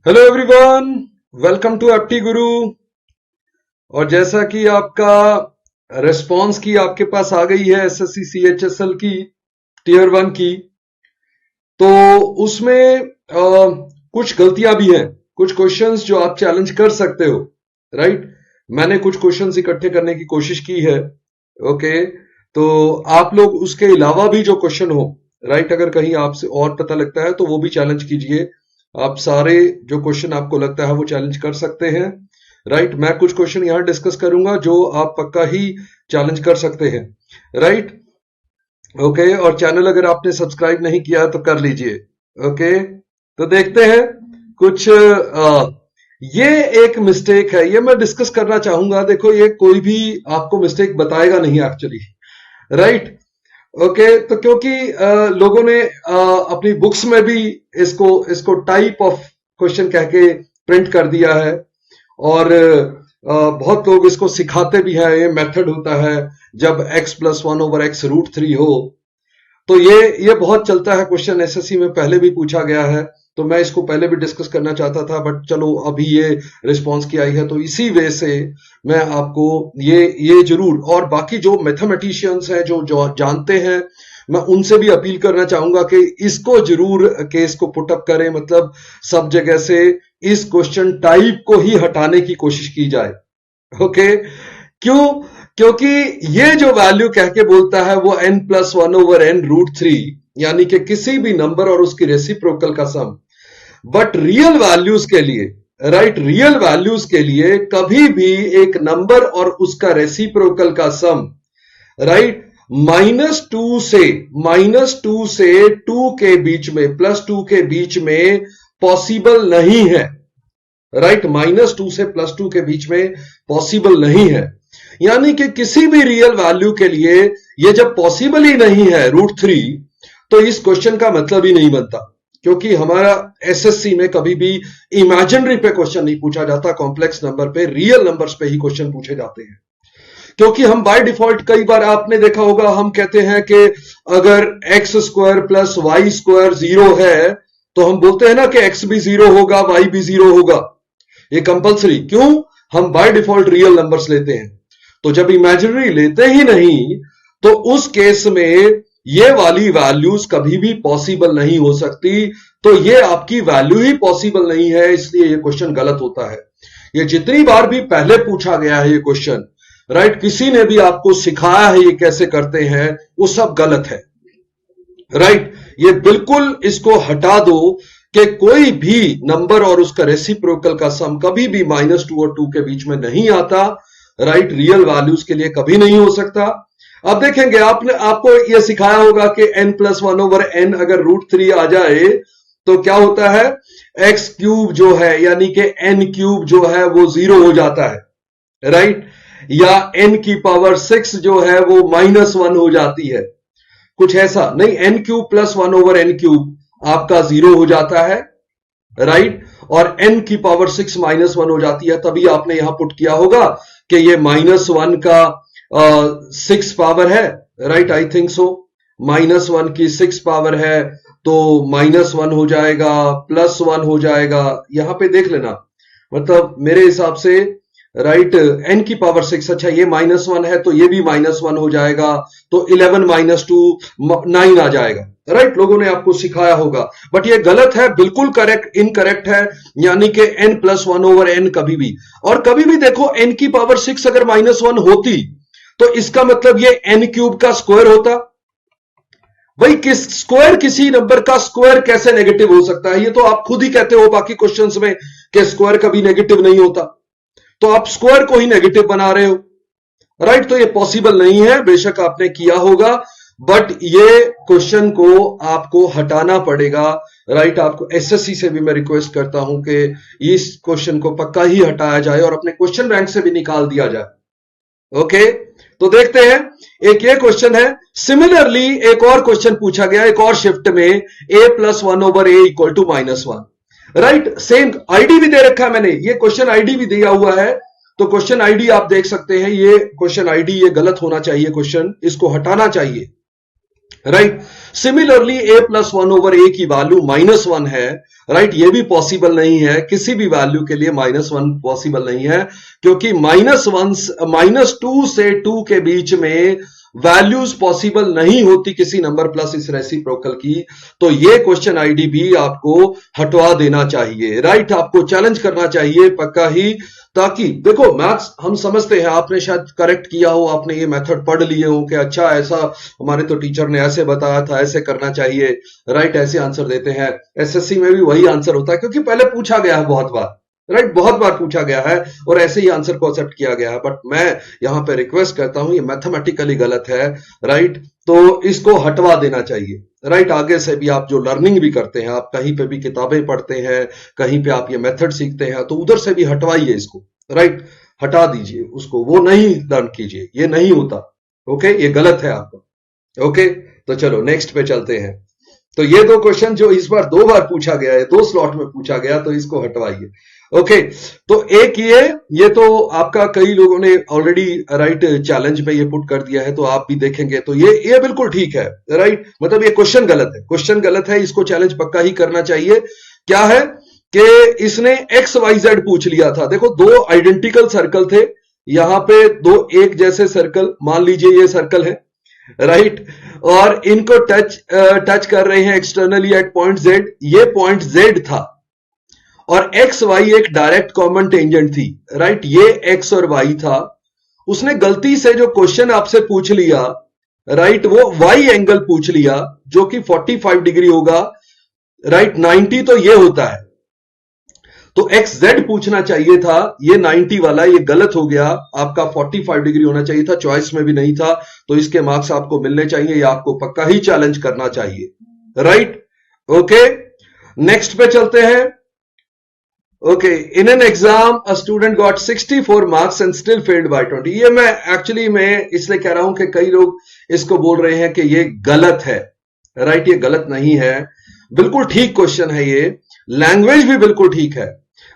Hello everyone, welcome to एप्टी गुरु। और जैसा कि आपका रिस्पांस की आपके पास आ गई है एसएससी सीएचएसएल की टीयर 1 की, तो उसमें कुछ गलतियां भी हैं, कुछ क्वेश्चंस जो आप चैलेंज कर सकते हो। राइट, मैंने कुछ क्वेश्चंस इकट्ठे करने की कोशिश की है। ओके, तो आप लोग उसके अलावा भी जो क्वेश्चन हो, राइट, अगर कहीं आपसे और पता लगता है तो वो भी चैलेंज कीजिए। आप सारे जो क्वेश्चन आपको लगता है वो चैलेंज कर सकते हैं। राइट, मैं कुछ क्वेश्चन यहां डिस्कस करूंगा जो आप पक्का ही चैलेंज कर सकते हैं। राइट, ओके, और चैनल अगर आपने सब्सक्राइब नहीं किया तो कर लीजिए। ओके, तो देखते हैं कुछ ये एक मिस्टेक है, ये मैं डिस्कस करना चाहूंगा। देखो, ये कोई भी आपको मिस्टेक बताएगा नहीं एक्चुअली। राइट, ओके, तो क्योंकि लोगों ने अपनी बुक्स में भी इसको इसको टाइप ऑफ क्वेश्चन कह के प्रिंट कर दिया है, और बहुत लोग इसको सिखाते भी हैं। ये मेथड होता है जब x + 1/x√3 हो, तो ये बहुत चलता है क्वेश्चन, एसएससी में पहले भी पूछा गया है। तो मैं इसको पहले भी डिस्कस करना चाहता था, बट चलो अभी ये रिस्पांस की आई है तो इसी वे से मैं आपको ये जरूर, और बाकी जो मैथमेटिशियंस हैं जो जानते हैं, मैं उनसे भी अपील करना चाहूंगा कि इसको जरूर केस को पुटअप करें। मतलब सब जगह से इस क्वेश्चन टाइप को ही हटाने की कोशिश की जाए। ओके, क्यों? क्योंकि ये जो वैल्यू कह के बोलता है वो n+1/n√3, यानी कि किसी भी नंबर और उसकी रेसिप्रोकल का सम। बट रियल वैल्यूज के लिए, राइट, रियल वैल्यूज के लिए कभी भी एक नंबर और उसका रेसिप्रोकल का सम, राइट, -2 से 2 के बीच में, +2 के बीच में पॉसिबल नहीं है। राइट, -2 से +2 के बीच में पॉसिबल नहीं है। यानी कि किसी भी रियल वैल्यू के लिए ये जब पॉसिबल ही नहीं है √3, तो इस क्वेश्चन का मतलब ही नहीं बनता। क्योंकि हमारा एसएससी में कभी भी इमेजिनरी पे क्वेश्चन नहीं पूछा जाता, कॉम्प्लेक्स नंबर पे, रियल नंबर्स पे ही क्वेश्चन पूछे जाते हैं। क्योंकि हम बाय डिफॉल्ट, कई बार आपने देखा होगा, हम कहते हैं कि अगर x² + y² 0 है, तो हम बोलते हैं ना कि x भी 0 होगा, y भी 0 होगा। ये कंपलसरी। क्यों? हम बाय डिफॉल्ट रियल नंबर्स लेते हैं। तो जब इमेजिनरी लेते ही नहीं, तो उस केस में ये वाली वैल्यूज कभी भी पॉसिबल नहीं हो सकती। तो ये आपकी वैल्यू ही पॉसिबल नहीं है, इसलिए ये क्वेश्चन गलत होता है। ये जितनी बार भी पहले पूछा गया है ये क्वेश्चन, राइट, किसी ने भी आपको सिखाया है ये कैसे करते हैं, वो सब गलत है। राइट, ये बिल्कुल इसको हटा दो कि कोई भी नंबर और उसका रेसिप्रोकल का सम कभी भी -2 और 2 के बीच में नहीं आता। राइट, रियल वैल्यूज के लिए कभी नहीं हो सकता। अब देखेंगे, आपको यह सिखाया होगा कि n+1/n अगर √3 आ जाए तो क्या होता है, x³ जो है, यानी कि n³ जो है वो 0 हो जाता है। राइट, या n⁻6 जो है वो -1 हो जाती है। कुछ ऐसा नहीं, n³ + 1/n³ आपका 0 हो जाता है। राइट, और n⁻6 -1 हो जाती है। तभी आपने यहां पुट किया होगा कि ये -1 का 6 पावर है। राइट, आई थिंक सो, -1 की 6 पावर है, तो -1 हो जाएगा, +1 हो जाएगा। यहां पे देख लेना, मतलब मेरे हिसाब से, राइट, n⁻6, अच्छा ये -1 है तो ये भी -1 हो जाएगा, तो 11 - 2 9 आ जाएगा। राइट, लोगों ने आपको सिखाया होगा, बट ये गलत है, बिल्कुल करेक्ट इनकरेक्ट है। यानी कि n+1/n कभी भी, और कभी भी देखो, n⁻6 अगर -1 होती तो इसका मतलब ये n³ का स्क्वायर होता। भाई, किसी नंबर का स्क्वायर कैसे नेगेटिव हो सकता है? ये तो आप खुद ही कहते हो बाकी क्वेश्चंस में कि स्क्वायर कभी नेगेटिव नहीं होता, तो आप स्क्वायर को ही नेगेटिव बना रहे हो। राइट, तो ये पॉसिबल नहीं है। बेशक आपने किया होगा, बट ये क्वेश्चन को आपको हटाना पड़ेगा। राइट, आपको एसएससी से भी मैं रिक्वेस्ट करता हूं कि इस क्वेश्चन को पक्का ही हटाया जाए और अपने क्वेश्चन बैंक से भी निकाल दिया जाए। ओके, तो देखते हैं, एक ये क्वेश्चन है। सिमिलरली एक और क्वेश्चन पूछा गया, एक और शिफ्ट में, a+1/a = -1। राइट, सेम आईडी भी दे रखा है मैंने, ये क्वेश्चन आईडी भी दिया हुआ है, तो क्वेश्चन आईडी आप देख सकते हैं। ये क्वेश्चन आईडी, ये गलत होना चाहिए क्वेश्चन, इसको हटाना चाहिए। Right. Similarly a plus 1/a की वैल्यू -1 है, राइट। ये भी पॉसिबल नहीं है, किसी भी वैल्यू के लिए -1 पॉसिबल नहीं है, क्योंकि -2 से 2 के बीच में वैल्यूज पॉसिबल नहीं होती किसी नंबर प्लस इस रेसिप्रोकल की। तो ये क्वेश्चन आईडी भी आपको हटवा देना चाहिए, राइट। आपको चैलेंज करना चाहिए पक्का ही, ताकि देखो मैथ्स हम समझते हैं, आपने शायद करेक्ट किया हो, आपने ये मेथड पढ़ लिए हो कि अच्छा ऐसा हमारे तो टीचर ने ऐसे बताया था, ऐसे करना चाहिए, राइट, ऐसे आंसर देते हैं। एसएससी में भी वही आंसर होता है, क्योंकि पहले पूछा गया है बहुत बार, राइट, बहुत बार पूछा गया है और ऐसे ही आंसर को एक्सेप्ट किया गया है। बट मैं यहां पे रिक्वेस्ट करता हूं, ये मैथमेटिकली गलत है, राइट, तो इसको हटवा देना चाहिए, राइट। आगे से भी आप जो लर्निंग भी करते हैं, आप कहीं पे भी किताबें पढ़ते हैं, कहीं पे आप ये मेथड सीखते हैं, तो उधर से भी हटवाइए इसको, राइट, हटा दीजिए उसको, वो नहीं लर्न कीजिए, ये नहीं होता, ओके, ये गलत है आपका, ओके। तो चलो नेक्स्ट पे चलते हैं। तो ये दो क्वेश्चन जो इस बार 2 बार पूछा गया है, 2 स्लॉट में पूछा गया, तो इसको हटवाइए, ओके। तो एक ये तो आपका कई लोगों ने ऑलरेडी राइट चैलेंज में ये पुट कर दिया है, तो आप भी देखेंगे तो ये बिल्कुल ठीक है, राइट। मतलब ये क्वेश्चन गलत है, क्वेश्चन गलत है, इसको चैलेंज पक्का ही करना चाहिए। क्या है कि इसने XYZ पूछ लिया था। देखो 2 आइडेंटिकल सर्कल थे, यहां पे 2 एक जैसे सर्कल, मान लीजिए ये सर्कल है, राइट, और इनको टच कर रहे हैं एक्सटर्नली एट पॉइंट Z। ये पॉइंट Z था और एक्स वाई एक डायरेक्ट कॉमन टेंजेंट थी, राइट, ये एक्स और वाई था। उसने गलती से जो क्वेश्चन आपसे पूछ लिया, राइट, वो वाई एंगल पूछ लिया जो कि 45 डिग्री होगा, राइट, 90 तो ये होता है, तो एक्स जेड पूछना चाहिए था, ये 90 वाला, ये गलत हो गया, आपका 45 डिग्री होना चाहिए था, चॉइस में भी नहीं था, तो इसके मार्क्स आपको मिलने चाहिए, या आपको पक्का ही चैलेंज करना चाहिए, राइट, ओके। नेक्स्ट पे चलते हैं। Okay, in an exam a student got 64 marks and still failed by 20। ये मैं एक्चुअली मैं इसलिए कह रहा हूं कि कई लोग इसको बोल रहे हैं कि ये गलत है, राइट, ये गलत नहीं है, बिल्कुल ठीक क्वेश्चन है, ये लैंग्वेज भी बिल्कुल ठीक है।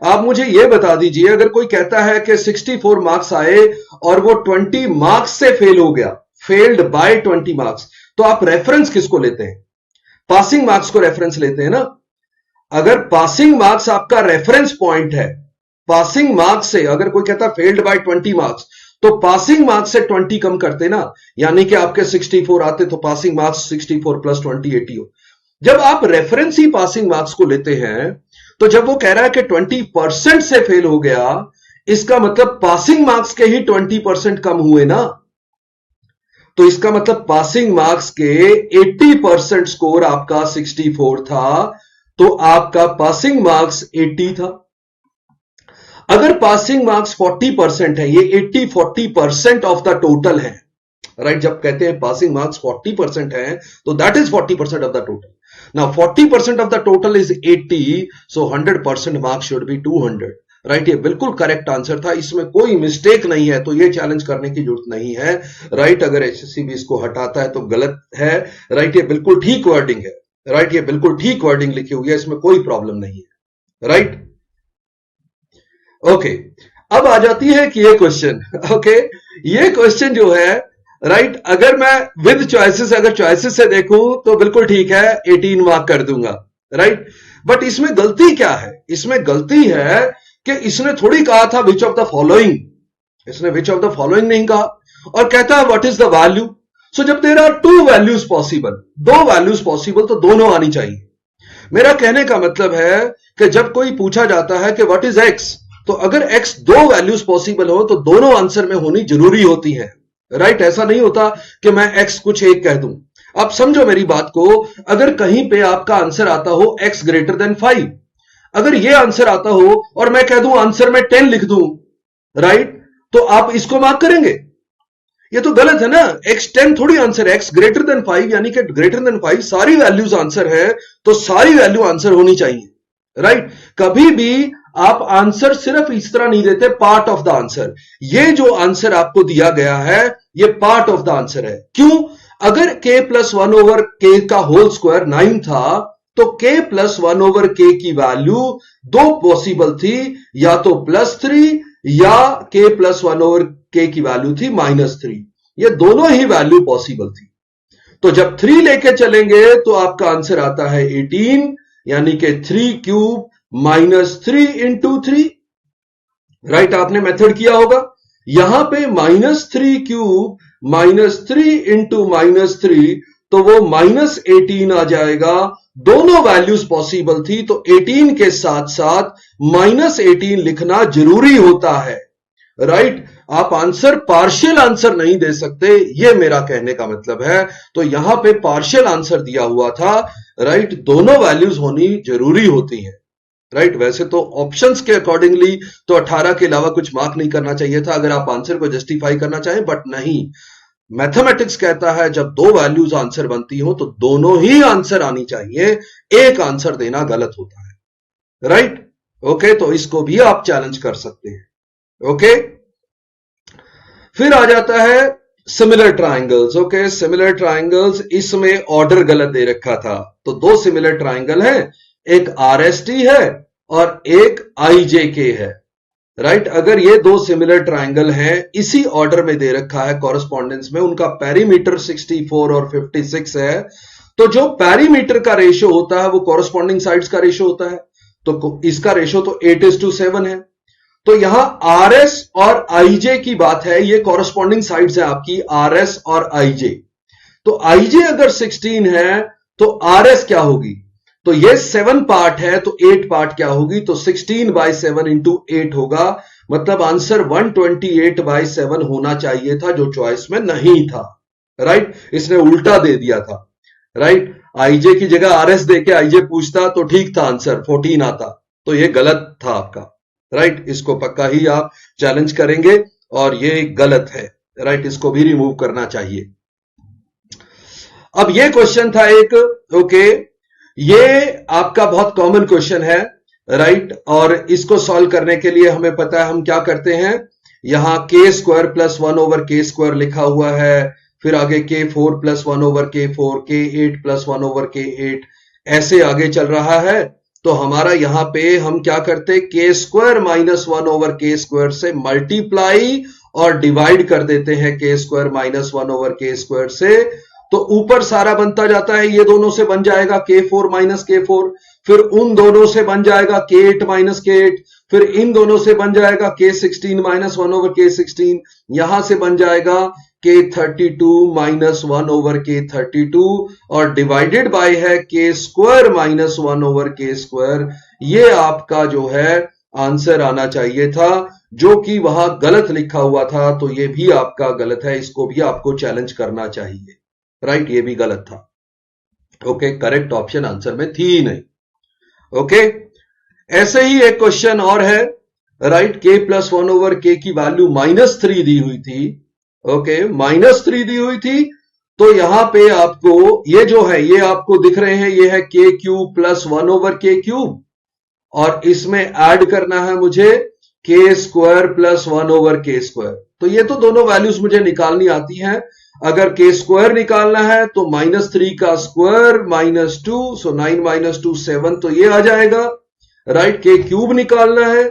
आप मुझे ये बता दीजिए, अगर कोई कहता है कि 64 मार्क्स आए और वो 20 मार्क्स से फेल हो गया, फेल्ड बाय 20 मार्क्स, तो आप रेफरेंस किसको लेते हैं? पासिंग मार्क्स को रेफरेंस लेते हैं ना। अगर पासिंग मार्क्स आपका रेफरेंस पॉइंट है, पासिंग मार्क्स से अगर कोई कहता फेल्ड बाय 20 मार्क्स, तो पासिंग मार्क्स से 20 कम करते ना, यानी कि आपके 64 आते तो पासिंग मार्क्स 64 प्लस 20 80 हो। जब आप रेफरेंस ही पासिंग मार्क्स को लेते हैं, तो जब वो कह रहा है कि 20% से फेल हो गया, इसका मतलब पासिंग मार्क्स के ही 20% कम हुए ना, तो इसका मतलब पासिंग मार्क्स के 80% स्कोर आपका 64 था, तो आपका पासिंग मार्क्स 80 था। अगर पासिंग मार्क्स 40% है, ये 80-40% ऑफ द टोटल है, राइट। जब कहते हैं पासिंग मार्क्स 40% है, तो that is 40% of the total. Now 40% of the total is 80, so 100% marks should be 200, right. ये बिल्कुल करेक्ट आंसर था, इसमें कोई मिस्टेक नहीं है, तो ये चैलेंज करने की जरूरत नहीं है, राइट। अगर एचएससी भी इसको हटाता है तो गलत है, राइट, ये बिल्कुल ठीक वर्डिंग है, राइट, ये बिल्कुल ठीक वर्डिंग लिखी हुई है, इसमें कोई प्रॉब्लम नहीं है, राइट, ओके। अब आ जाती है कि ये क्वेश्चन, ओके, ये क्वेश्चन जो है, राइट, अगर मैं विद चॉइसेस, अगर चॉइसेस से देखूं तो बिल्कुल ठीक है, 18 मार्क कर दूंगा, राइट। बट इसमें गलती क्या है? इसमें गलती है कि इसने थोड़ी कहा था विच ऑफ द फॉलोइंग, इसने विच ऑफ द फॉलोइंग नहीं कहा, और कहता है what is the value. So जब there are 2 values possible, 2 values possible, तो दोनों आनी चाहिए। मेरा कहने का मतलब है कि जब कोई पूछा जाता है कि व्हाट इज एक्स, तो अगर एक्स 2 वैल्यूज पॉसिबल हो, तो दोनों आंसर में होनी जरूरी होती है, राइट। ऐसा नहीं होता कि मैं एक्स कुछ एक कह दूं। आप समझो मेरी बात को, अगर कहीं पे आपका आंसर आता हो एक्स ग्रेटर देन 5, अगर ये आंसर आता हो और मैं कह दूं आंसर में 10 लिख दूं, राइट, तो आप इसको मार्क करेंगे? ये तो गलत है ना। x10 थोड़ी आंसर है, x ग्रेटर देन 5, यानी कि ग्रेटर देन 5 सारी वैल्यूज आंसर है, तो सारी वैल्यू आंसर होनी चाहिए, राइट। कभी भी आप आंसर सिर्फ इस तरह नहीं देते, पार्ट ऑफ द आंसर। ये जो आंसर आपको दिया गया है, ये पार्ट ऑफ द आंसर है। क्यों? अगर k प्लस 1/k का होल स्क्वायर 9 था, तो k प्लस 1/k की वैल्यू 2 पॉसिबल थी, या तो +3 या k प्लस 1/k की वैल्यू थी -3। ये दोनों ही वैल्यू पॉसिबल थी। तो जब 3 लेके चलेंगे तो आपका आंसर आता है 18, यानी कि 3 क्यूब माइनस 3 इंटू 3। राइट, आपने मेथड किया होगा। यहां पे -3 क्यूब -3 इंटू -3, तो वो -18 आ जाएगा। दोनों वैल्यूज पॉसिबल थी, तो 18 के साथ साथ -18 लिखना जरूरी होता है। राइट, आप आंसर पार्शियल आंसर नहीं दे सकते, ये मेरा कहने का मतलब है। तो यहां पे पार्शियल आंसर दिया हुआ था। राइट, दोनों वैल्यूज होनी जरूरी होती हैं। राइट, वैसे तो ऑप्शंस के अकॉर्डिंगली तो 18 के अलावा कुछ मार्क नहीं करना चाहिए था अगर आप आंसर को जस्टिफाई करना चाहें, बट नहीं, मैथमेटिक्स कहता है जब दो वैल्यूज आंसर बनती हो तो दोनों ही आंसर आनी चाहिए, एक आंसर देना गलत होता है। राइट, ओके, तो इसको भी आप चैलेंज कर सकते हैं। ओके, फिर आ जाता है similar triangles. Okay, similar triangles, इसमें ऑर्डर गलत दे रखा था। तो दो सिमिलर ट्राइंगल हैं, एक आरएसटी है और एक आईजेके है। राइट, अगर ये दो सिमिलर ट्राइंगल हैं, इसी ऑर्डर में दे रखा है कॉरेस्पॉन्डेंस में, उनका पेरीमीटर 64 और 56 है, तो जो पेरीमीटर का रेशियो होता है वो कॉरेस्पॉन्डिंग साइड्स का रेशियो होता है। तो इसका रेशियो तो 8:7 है। तो यहां आरएस और आईजे की बात है, ये कॉरेस्पॉन्डिंग साइड्स है आपकी, आरएस और आईजे। तो आईजे अगर 16 है तो आरएस क्या होगी? तो ये 7 पार्ट है, तो 8 पार्ट क्या होगी? तो 16/7 इंटू 8 होगा। मतलब आंसर 128/7 होना चाहिए था, जो चॉइस में नहीं था। राइट, इसने उल्टा दे दिया था। राइट, आईजे की जगह आरएस देके आईजे पूछता तो ठीक था, आंसर 14 आता। तो ये गलत था आपका। राइट, इसको पक्का ही आप चैलेंज करेंगे और ये गलत है। राइट, इसको भी रिमूव करना चाहिए। अब ये क्वेश्चन था एक, ओके, ये आपका बहुत कॉमन क्वेश्चन है। राइट, और इसको सॉल्व करने के लिए हमें पता है हम क्या करते हैं। यहां k² + 1/k² लिखा हुआ है, फिर आगे k4 + 1/k4, k8 + 1/k8, ऐसे आगे चल रहा है। तो हमारा यहां पे हम क्या करते, k² - 1/k² से मल्टीप्लाई और डिवाइड कर देते हैं k² - 1/k² से। तो ऊपर सारा बनता जाता है, ये दोनों से बन जाएगा k4 - k4, फिर उन दोनों से बन जाएगा k8 - k8, फिर इन दोनों से बन जाएगा k16 - 1/k16, यहां से बन जाएगा k32 - 1/k32, और डिवाइडेड बाय है k² - 1/k²। ये आपका जो है आंसर आना चाहिए था, जो कि वहां गलत लिखा हुआ था। तो ये भी आपका गलत है, इसको भी आपको चैलेंज करना चाहिए। राइट, ये भी गलत था। ओके, करेक्ट ऑप्शन आंसर में थी ही नहीं। ओके, ऐसे ही एक क्वेश्चन और है। राइट, k + 1/k की वैल्यू -3 दी हुई थी। ओके, -3 दी हुई थी। तो यहां पे आपको ये जो है, ये आपको दिख रहे हैं, ये है k³ + 1/k³, और इसमें ऐड करना है मुझे k² + 1/k²। तो ये तो दोनों वैल्यूज मुझे निकालनी आती हैं। अगर k² निकालना है तो -3 का स्क्वायर -2, सो 9 - 2 7, तो ये आ जाएगा। राइट, k³ निकालना है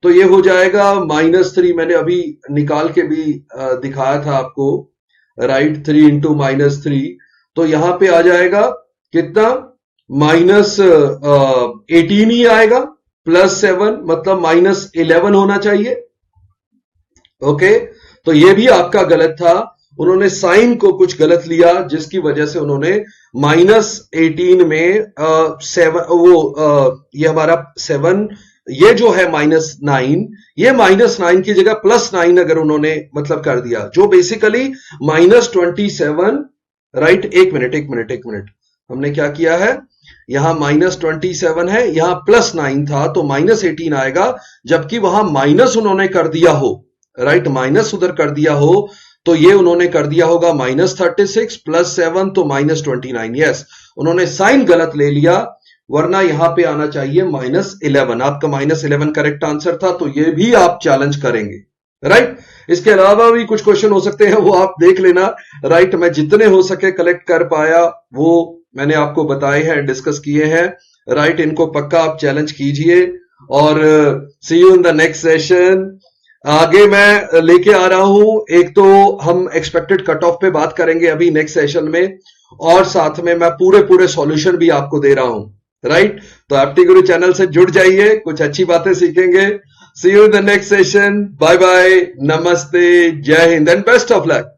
तो ये हो जाएगा -3, मैंने अभी निकाल के भी दिखाया था आपको। राइट, 3 इंटू -3, तो यहां पे आ जाएगा कितना, -18 ही आएगा, +7 मतलब -11 होना चाहिए। ओके, तो ये भी आपका गलत था। उन्होंने साइन को कुछ गलत लिया, जिसकी वजह से उन्होंने -18 में 7, ये हमारा 7, ये जो है -9, ये -9 की जगह +9 अगर उन्होंने मतलब कर दिया, जो बेसिकली -27। राइट, एक मिनट, हमने क्या किया है, यहां -27 है, यहां +9 था, तो -18 आएगा, जबकि वहां माइनस उन्होंने कर दिया हो। राइट, माइनस उधर कर दिया हो, तो ये उन्होंने कर दिया होगा -36 +7, तो -29। यस, उन्होंने साइन गलत ले लिया, वरना यहां पे आना चाहिए -11। आपका -11 करेक्ट आंसर था, तो ये भी आप चैलेंज करेंगे। राइट, इसके अलावा भी कुछ क्वेश्चन हो सकते हैं, वो आप देख लेना। राइट, मैं जितने हो सके कलेक्ट कर पाया वो मैंने आपको बताए हैं, डिस्कस किए हैं। राइट, इनको पक्का आप चैलेंज कीजिए, और see you in the next session. आगे मैं लेके आ रहा हूं, एक तो हम एक्सपेक्टेड कट ऑफ पे बात करेंगे अभी नेक्स्ट सेशन में, और साथ में मैं पूरे सॉल्यूशन भी आपको दे रहा हूं, राइट। तो एप्टी गुरु चैनल से जुड़ जाइए, कुछ अच्छी बातें सीखेंगे। See you in the next session. Bye bye, नमस्ते, जय Hind and best of luck.